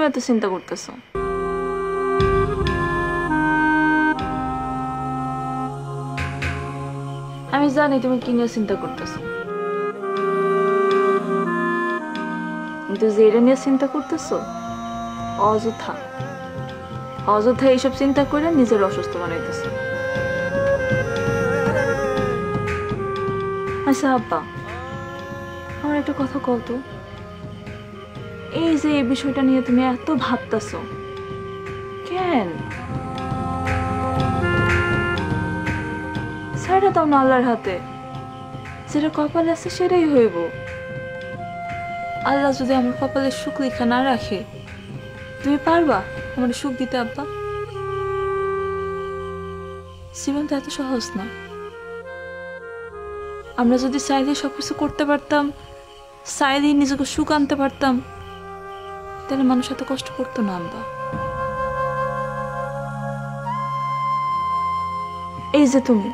এত চিন্তা করতেছো? আমি জানি তুমি কি নিয়ে চিন্তা করতেছো, কিন্তু যেটা নিয়ে চিন্তা করতেছো অযথা অযথা এইসব চিন্তা করে নিজের অসুস্থ বানাইতেছো। আচ্ছা আব্বা, আমার একটা কথা কত, এই যে এই বিষয়টা নিয়ে তুমি এত ভাবতেছো কেন? ছাড়া দাও না আল্লাহর হাতে, যেটা কপালে আছে সেটাই হইব। আল্লাহ যদি আমার কপালে সুখ লেখা না রাখে, তুমি পারবা আমার সুখ দিতে আব্বা? জীবন তো এত সহজ না। আমরা যদি চাইলে সবকিছু করতে পারতাম, চাইলে নিজেকে সুখ আনতে পারতাম, তাহলে মানুষ এত কষ্ট করতো না আব্বা। এই যে তুমি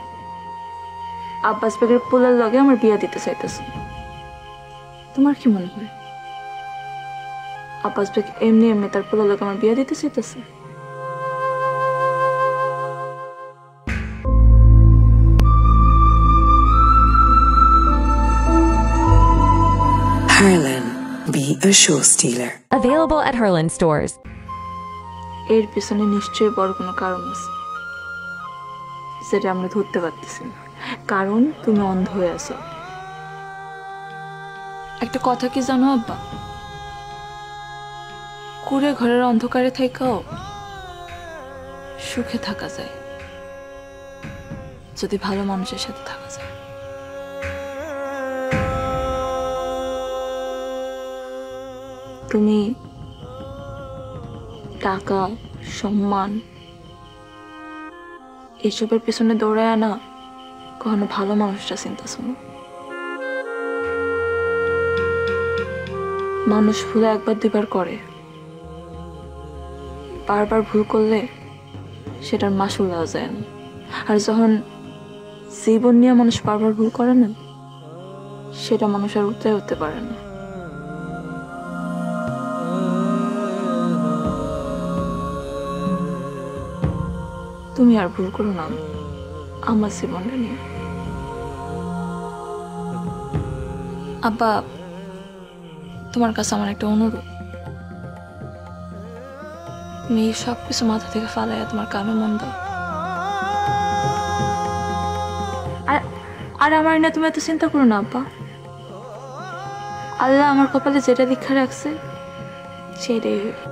আব্বাস বেগের পোলার লগে আমার বিয়া দিতে চাইতেছো, তোমার কি মনে হয় আব্বাস বেগ এমনি এমনি তার পোলার লগে আমার বিয়া দিতে চাইতেছে? Harlan, be a show stealer. Available at Harlan stores. এর পিছনে নিশ্চয়ই বড় কোনো কারণ আছে, যেটা আমরা ধরতে পারতেছি না, কারণ তুমি অন্ধ হয়ে আছো। একটা কথা কি জানো আব্বা, কুড়ে ঘরের অন্ধকারে থেকেও সুখে থাকা যায় যদি ভালো মানুষের সাথে থাকা যায়। তুমি টাকা, সম্মান এসবের পেছনে দৌড়ায় না, কখনো ভালো মানুষটা চিন্তা শোনো। মানুষ ভুল একবার দুইবার করে, বারবার ভুল করলে সেটার মাসুল দেওয়া যায় না। আর যখন জীবন নিয়ে মানুষ বারবার ভুল করে না, সেটা মানুষ আর উঠতে পারে না। তুমি আর ভুল করো না আমার জীবনটা নিয়ে। আব্বা, তোমার কাছে আমার একটা অনুরোধ, তুমি সবকিছু মাথা থেকে ফালাইয়া তোমার কামে মন দাও। আর আমার না তুমি এত চিন্তা করো না আব্বা, আল্লাহ আমার কপালে যেটা লিখা রাখছে সেটাই হইবে।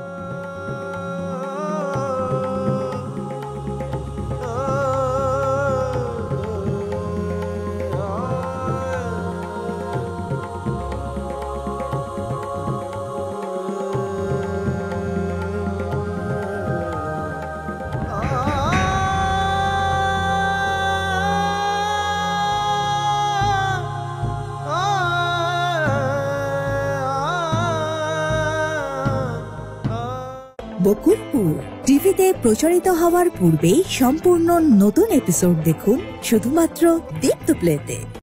বকুলপুর টিভিতে প্রচারিত হওয়ার পূর্বেই সম্পূর্ণ নতুন এপিসোড দেখুন শুধুমাত্র দীপ্ত প্লেতে।